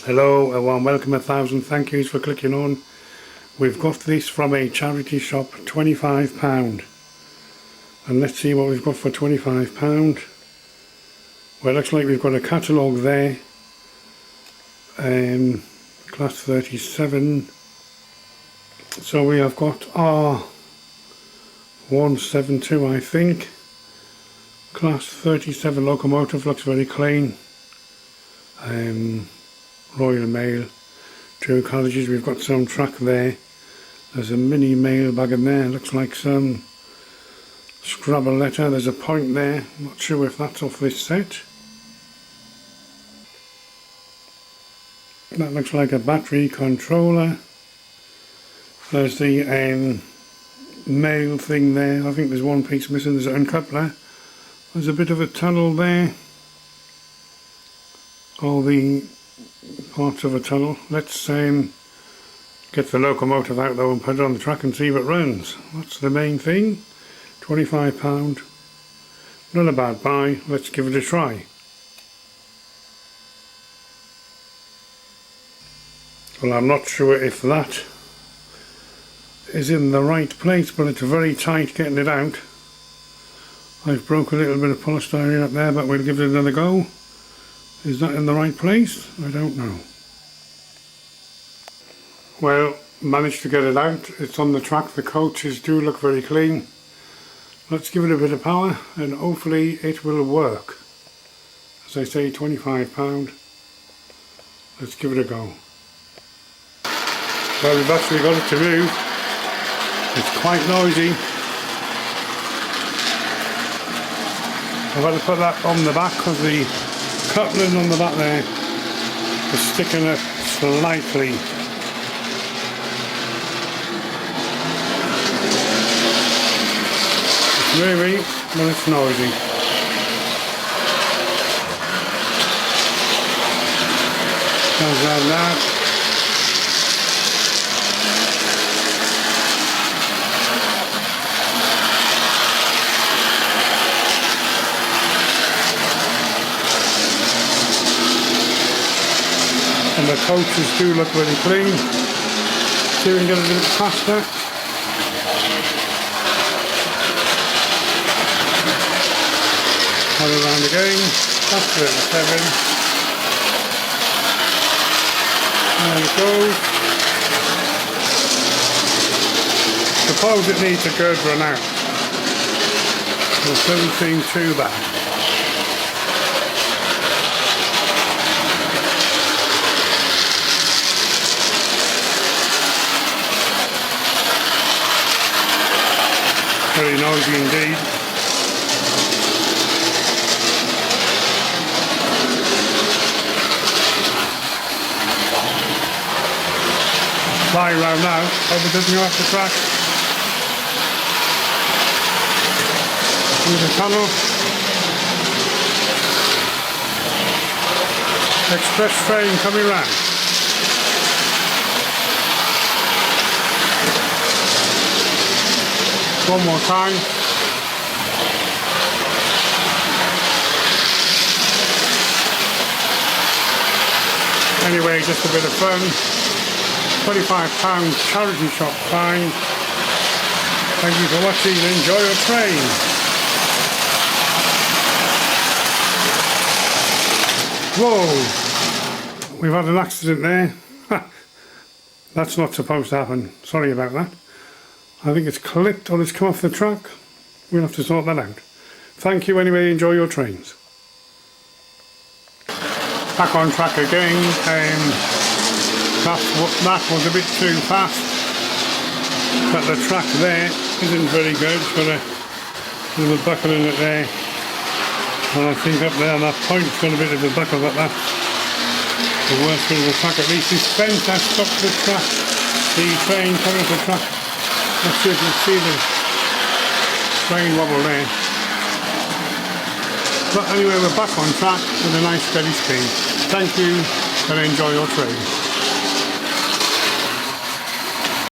Hello, a warm welcome, 1,000 thank yous for clicking on. We've got this from a charity shop, £25. And let's see what we've got for £25. Well, it looks like we've got a catalogue there. Class 37. So we have got R172, I think. Class 37 locomotive, looks very clean. Royal Mail, 2 colleges. We've got some track there. There's a mini mail bag in there, looks like some Scrabble letter. There's a point there, not sure if that's off this set. That looks like a battery controller. There's the mail thing there. I think there's one piece missing. There's an uncoupler. There's a bit of a tunnel there. All the parts of a tunnel. Let's get the locomotive out though and put it on the track and see if it runs. That's the main thing. £25. Not a bad buy. Let's give it a try. Well, I'm not sure if that is in the right place, but it's very tight getting it out. I've broke a little bit of polystyrene up there, but we'll give it another go. Is that in the right place? I don't know. Well, managed to get it out. It's on the track. The coaches do look very clean. Let's give it a bit of power and hopefully it will work. As I say, £25. Let's give it a go. Well, we've actually got it to move. It's quite noisy. I've had to put that on the back because the coupling on the back there is sticking up slightly. It's moving, but it's noisy. Comes down that. And the coaches do look very clean. See if we can get a little faster. Turn around again. That's 37. There it goes. Suppose it needs a good run out. It doesn't seem too bad. Very noisy indeed. Fly around now, hope it doesn't go off the track. Through the tunnel. Express train coming round. One more time. Anyway, just a bit of fun. £25 charity shop find. Thank you for watching and enjoy your train. Whoa! We've had an accident there. That's not supposed to happen. Sorry about that. I think it's clipped or it's come off the track. We'll have to sort that out. Thank you anyway, enjoy your trains. Back on track again. That was a bit too fast. But the track there isn't very good. It's got a little buckle in it there. And I think up there that point's got a bit of a buckle at that. The worst bit of the track. At least it's bent. That stopped the track. The train coming off the track. Let's see if you can see the train wobble there. But anyway, we're back on track with a nice steady speed. Thank you and enjoy your train.